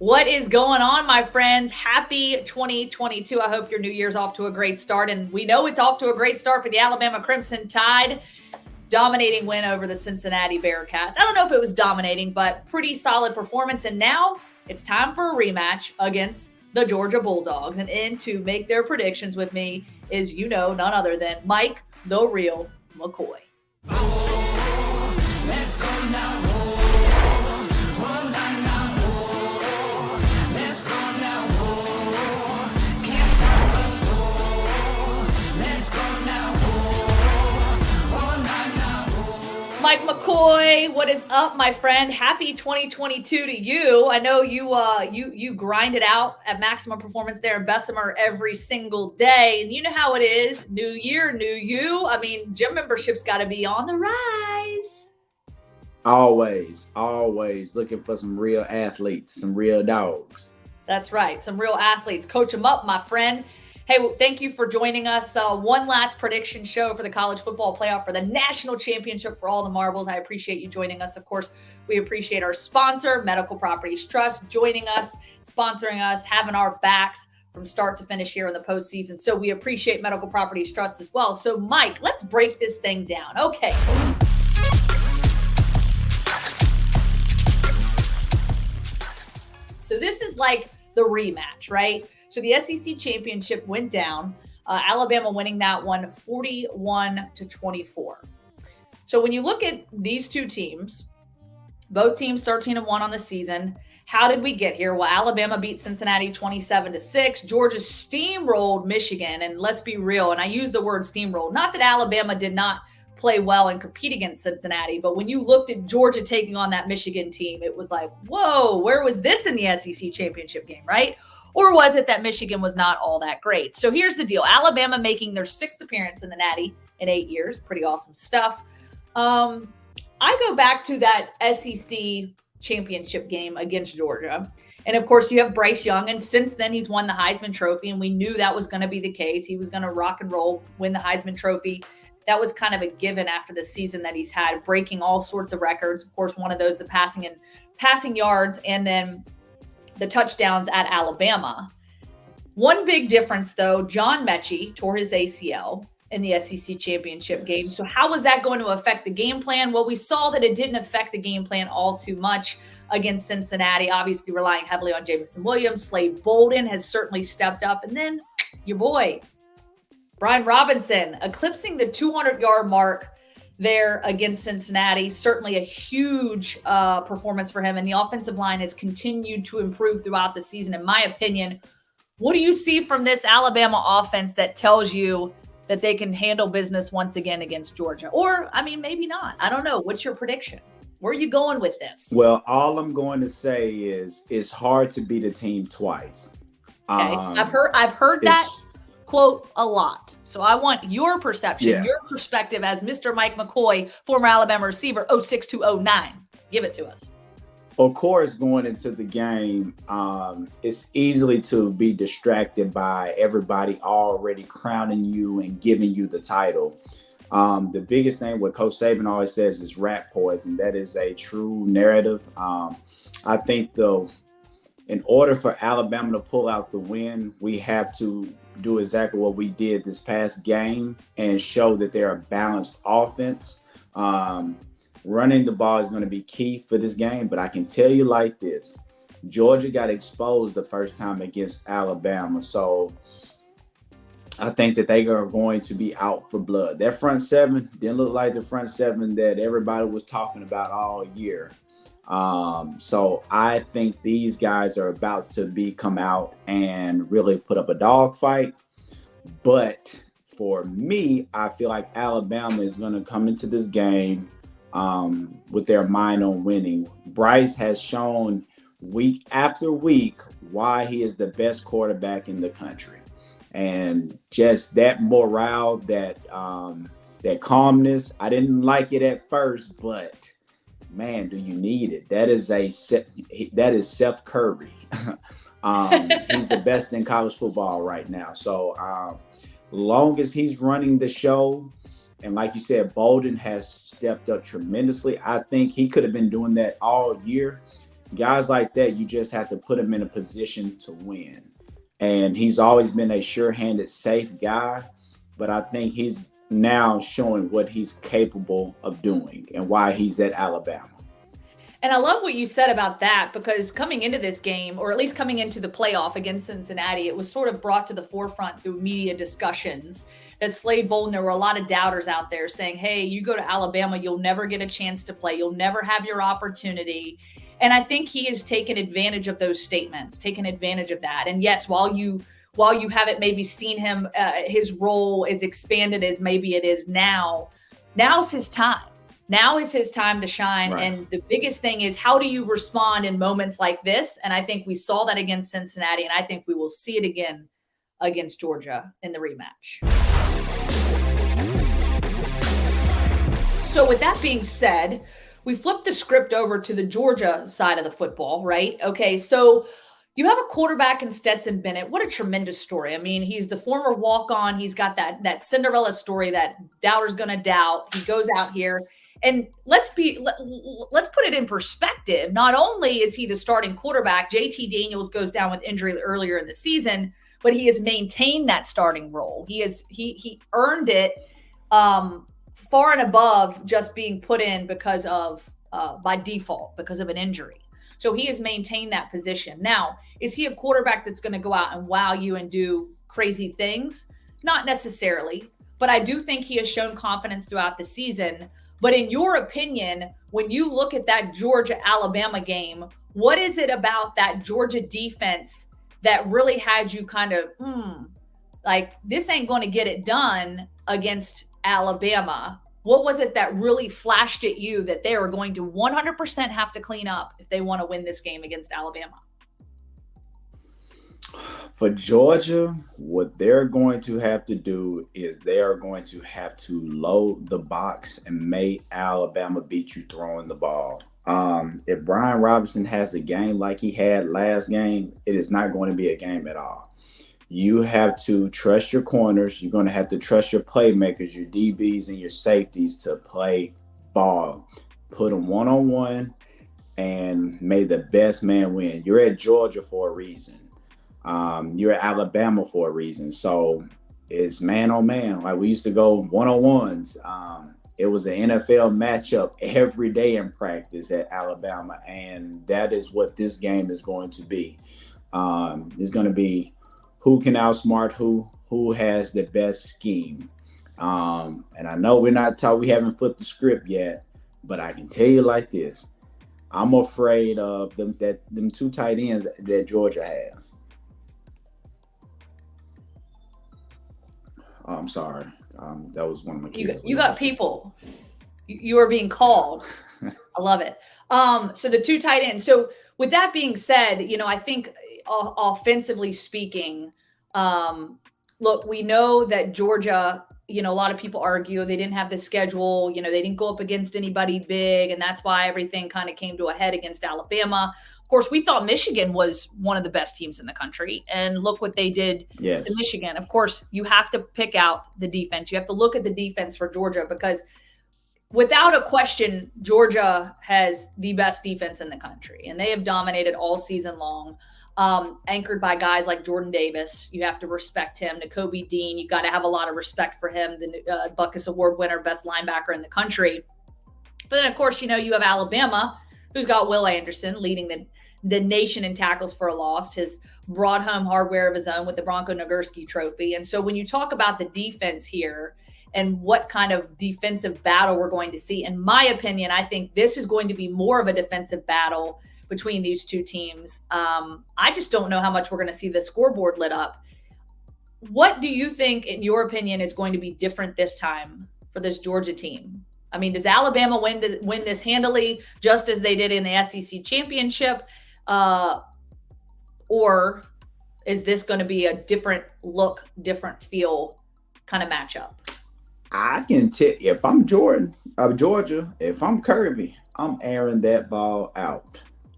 What is going on, my friends? Happy 2022. I hope your new year's off to a great start. And we know it's off to a great start for the Alabama Crimson Tide. Dominating win over the Cincinnati Bearcats. I don't know if it was dominating, but pretty solid performance. And now it's time for a rematch against the Georgia Bulldogs. And in to make their predictions with me is, none other than Mike, the real McCoy. Oh, let's go now. Mike McCoy, what is up, my friend? Happy 2022 to you. I know you grind it out at Maximum Performance there in Bessemer every single day. And you know how it is. New year, new you. I mean, gym membership's got to be on the rise. Always looking for some real athletes, some real dogs. That's right. Some real athletes. Coach them up, my friend. Hey, thank you for joining us. One last prediction show for the college football playoff for the national championship for all the marbles. I appreciate you joining us. Of course, we appreciate our sponsor, Medical Properties Trust, joining us, sponsoring us, having our backs from start to finish here in the postseason. So we appreciate Medical Properties Trust as well. So, Mike, let's break this thing down. Okay. So this is like the rematch, right? So the SEC championship went down, Alabama winning that one 41-24. So when you look at these two teams, both teams 13-1 on the season, how did we get here? Well, Alabama beat Cincinnati 27-6. Georgia steamrolled Michigan. And let's be real, and I use the word steamrolled, not that Alabama did not play well and compete against Cincinnati, but when you looked at Georgia taking on that Michigan team, it was like, whoa, where was this in the SEC championship game, right? Or was it that Michigan was not all that great? So here's the deal. Alabama making their 6th appearance in the Natty in 8 years. Pretty awesome stuff. I go back to that SEC championship game against Georgia. And of course, you have Bryce Young. And since then, he's won the Heisman Trophy. And we knew that was going to be the case. He was going to rock and roll, win the Heisman Trophy. That was kind of a given after the season that he's had, breaking all sorts of records. Of course, one of those, the passing yards, and then the touchdowns at Alabama. One big difference, though, John Mechie tore his ACL in the SEC championship game. So how was that going to affect the game plan? Well, we saw that it didn't affect the game plan all too much against Cincinnati, obviously relying heavily on Jameson Williams. Slade Bolden has certainly stepped up. And then your boy, Brian Robinson, eclipsing the 200-yard mark there against Cincinnati. Certainly a huge performance for him. And the offensive line has continued to improve throughout the season, in my opinion. What do you see from this Alabama offense that tells you that they can handle business once again against Georgia? Or, I mean, maybe not. I don't know. What's your prediction? Where are you going with this? Well, all I'm going to say is it's hard to beat a team twice. Okay. I've heard that quote a lot. So I want your perception, your perspective as Mr. Mike McCoy, former Alabama receiver, 06-09. Give it to us. Of course, going into the game, it's easily to be distracted by everybody already crowning you and giving you the title. The biggest thing what Coach Saban always says is rat poison. That is a true narrative. I think, though, in order for Alabama to pull out the win, we have to do exactly what we did this past game and show that they're a balanced offense. Running the ball is going to be key for this game, but I can tell you like this. Georgia got exposed the first time against Alabama, so I think that they are going to be out for blood. That front seven didn't look like the front seven that everybody was talking about all year. So I think these guys are about to come out and really put up a dogfight. But for me, I feel like Alabama is going to come into this game with their mind on winning. Bryce has shown week after week why he is the best quarterback in the country. And just that morale, that calmness, I didn't like it at first, but man, do you need it? That is Seth Curry. He's the best in college football right now. So long as he's running the show, and like you said, Bolden has stepped up tremendously. I think he could have been doing that all year. guys like that, you just have to put them in a position to win. And he's always been a sure-handed, safe guy, but I think he's now showing what he's capable of doing and why he's at Alabama. And I love what you said about that, because coming into this game, or at least coming into the playoff against Cincinnati, it was sort of brought to the forefront through media discussions that Slade Bolden, there were a lot of doubters out there saying, hey, you go to Alabama, you'll never get a chance to play. You'll never have your opportunity. And I think he has taken advantage of those statements, taken advantage of that. And yes, while you haven't maybe seen him, his role as expanded as maybe it is now, now's his time. Now is his time to shine. Right. And the biggest thing is, how do you respond in moments like this? And I think we saw that against Cincinnati, and I think we will see it again against Georgia in the rematch. So with that being said, we flipped the script over to the Georgia side of the football, right? Okay, so you have a quarterback in Stetson Bennett. What a tremendous story. I mean, he's the former walk-on. He's got that Cinderella story that doubters gonna doubt. He goes out here. And let's put it in perspective. Not only is he the starting quarterback, JT Daniels goes down with injury earlier in the season, but he has maintained that starting role. He earned it far and above just being put in because of by default, because of an injury. So he has maintained that position. Now, is he a quarterback that's going to go out and wow you and do crazy things? Not necessarily, but I do think he has shown confidence throughout the season. But in your opinion, when you look at that Georgia-Alabama game, what is it about that Georgia defense that really had you kind of, like, this ain't going to get it done against Alabama? What was it that really flashed at you that they are going to 100% have to clean up if they want to win this game against Alabama? For Georgia, what they're going to have to do is they are going to have to load the box and make Alabama beat you throwing the ball. If Brian Robinson has a game like he had last game, it is not going to be a game at all. You have to trust your corners. You're going to have to trust your playmakers, your DBs and your safeties to play ball. Put them one-on-one and may the best man win. You're at Georgia for a reason. You're at Alabama for a reason. So it's man on man. Like we used to go one-on-ones. It was an NFL matchup every day in practice at Alabama. And that is what this game is going to be. It's going to be who can outsmart who has the best scheme. And I know we haven't flipped the script yet, but I can tell you like this. I'm afraid of them two tight ends that Georgia has. I'm sorry. That was one of my kids. You got people. You are being called. I love it. So the two tight ends. So with that being said, I think offensively speaking, look, we know that Georgia, a lot of people argue they didn't have the schedule. They didn't go up against anybody big, and that's why everything kind of came to a head against Alabama. Of course, we thought Michigan was one of the best teams in the country, and look what they did to Michigan. Of course, you have to pick out the defense. You have to look at the defense for Georgia because without a question, Georgia has the best defense in the country, and they have dominated all season long, anchored by guys like Jordan Davis. You have to respect him. Nakobe Dean, you got to have a lot of respect for him, the Butkus Award winner, best linebacker in the country. But then, of course, you have Alabama, who's got Will Anderson leading the nation in tackles for a loss, has brought home hardware of his own with the Bronco Nagurski Trophy. And so when you talk about the defense here and what kind of defensive battle we're going to see, in my opinion, I think this is going to be more of a defensive battle between these two teams. I just don't know how much we're going to see the scoreboard lit up. What do you think, in your opinion, is going to be different this time for this Georgia team? I mean, does Alabama win this handily, just as they did in the SEC championship? Or is this going to be a different look, different feel kind of matchup? I can tell if I'm Georgia, if I'm Kirby, I'm airing that ball out.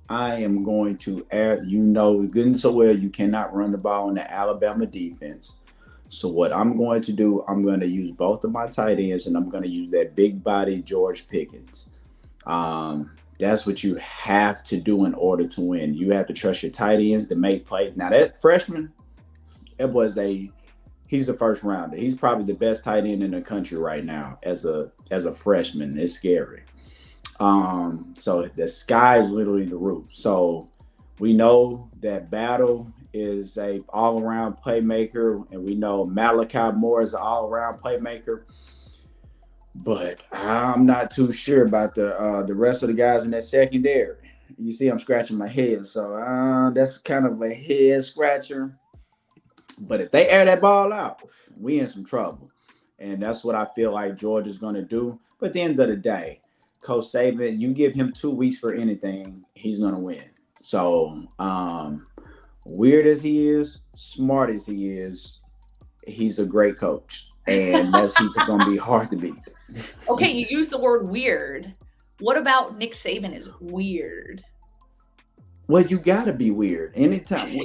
I am going to air, good and so well, you cannot run the ball in the Alabama defense. So what I'm going to do, I'm going to use both of my tight ends, and I'm going to use that big body George Pickens. That's what you have to do in order to win. You have to trust your tight ends to make plays. Now that freshman, he's a first rounder. He's probably the best tight end in the country right now as a freshman. It's scary. So the sky is literally the roof. So we know that Battle is a all-around playmaker, and we know Malachi Moore is an all-around playmaker. But I'm not too sure about the rest of the guys in that secondary. You see, I'm scratching my head, so that's kind of a head scratcher. But if they air that ball out, we in some trouble, and that's what I feel like Georgia's going to do. But at the end of the day, Coach Saban, you give him 2 weeks for anything, he's going to win. So weird as he is, smart as he is, he's a great coach. And he's going to be hard to beat. Okay, you use the word weird. What about Nick Saban is weird? Well, you got to be weird. Anytime.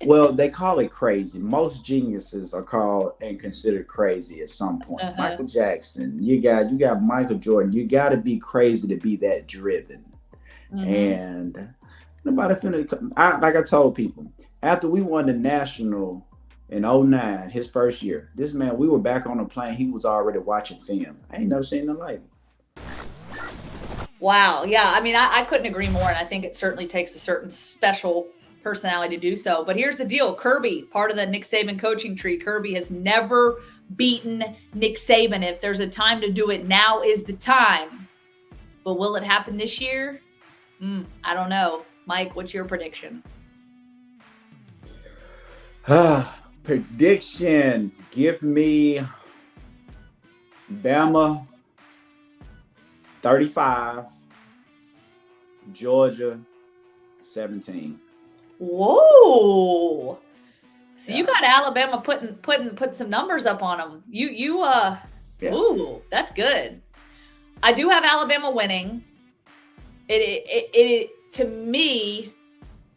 Well, they call it crazy. Most geniuses are called and considered crazy at some point. Michael Jackson, you got Michael Jordan. You got to be crazy to be that driven. And nobody finna. Like I told people, after we won the national in 2009, his first year, this man, we were back on the plane. He was already watching film. I ain't never seen nothing like it. Wow. Yeah. I mean, I couldn't agree more. And I think it certainly takes a certain special personality to do so. But here's the deal. Kirby, part of the Nick Saban coaching tree, Kirby has never beaten Nick Saban. If there's a time to do it, now is the time. But will it happen this year? I don't know. Mike, what's your prediction? Prediction. Give me Bama 35, Georgia 17. Whoa. So you got Alabama putting some numbers up on them. Ooh, that's good. I do have Alabama winning. It to me,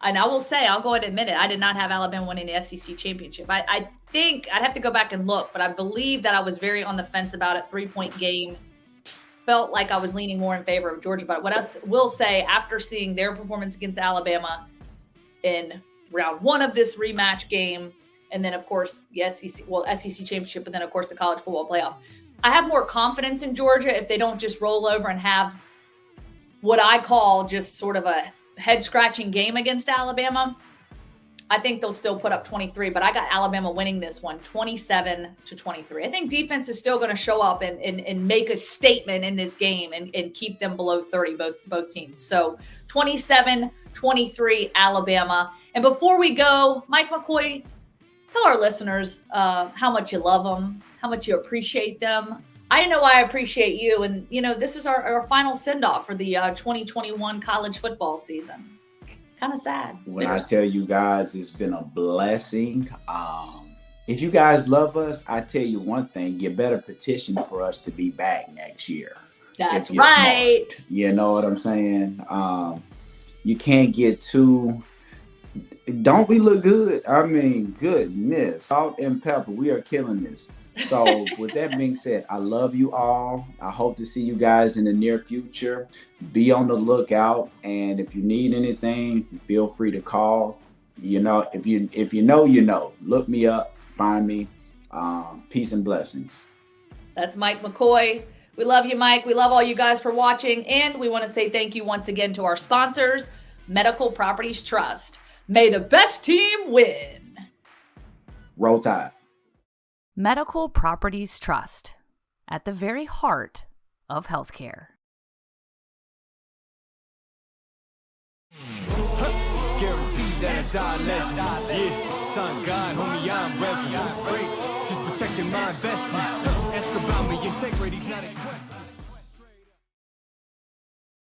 and I will say, I'll go ahead and admit it, I did not have Alabama winning the SEC championship. I think I'd have to go back and look, but I believe that I was very on the fence about it. 3-point game. Felt like I was leaning more in favor of Georgia. But what else will say, after seeing their performance against Alabama in round 1 of this rematch game, and then, of course, the SEC championship, and then, of course, the college football playoff, I have more confidence in Georgia if they don't just roll over and have what I call just sort of a head-scratching game against Alabama. I think they'll still put up 23, but I got Alabama winning this one 27-23. I think defense is still going to show up and make a statement in this game and keep them below 30, both teams. So 27-23 Alabama. And before we go, Mike McCoy, tell our listeners how much you love them, how much you appreciate them. I know I appreciate you. And, this is our final send-off for the 2021 college football season. Kind of sad. When I tell you guys, it's been a blessing. If you guys love us, I tell you one thing, you better petition for us to be back next year. That's right. Smart. You know what I'm saying? You can't get too... Don't we look good? I mean, goodness. Salt and pepper, we are killing this. So with that being said, I love you all. I hope to see you guys in the near future. Be on the lookout. And if you need anything, feel free to call. If you know, look me up, find me. Peace and blessings. That's Mike McCoy. We love you, Mike. We love all you guys for watching. And we want to say thank you once again to our sponsors, Medical Properties Trust. May the best team win. Roll Tide. Medical Properties Trust, at the very heart of healthcare. It's guaranteed that I die legend. Yeah, son, God, homie, I'm reverend. Breaks, just protecting my investment. Ask about me, integrity's not a question.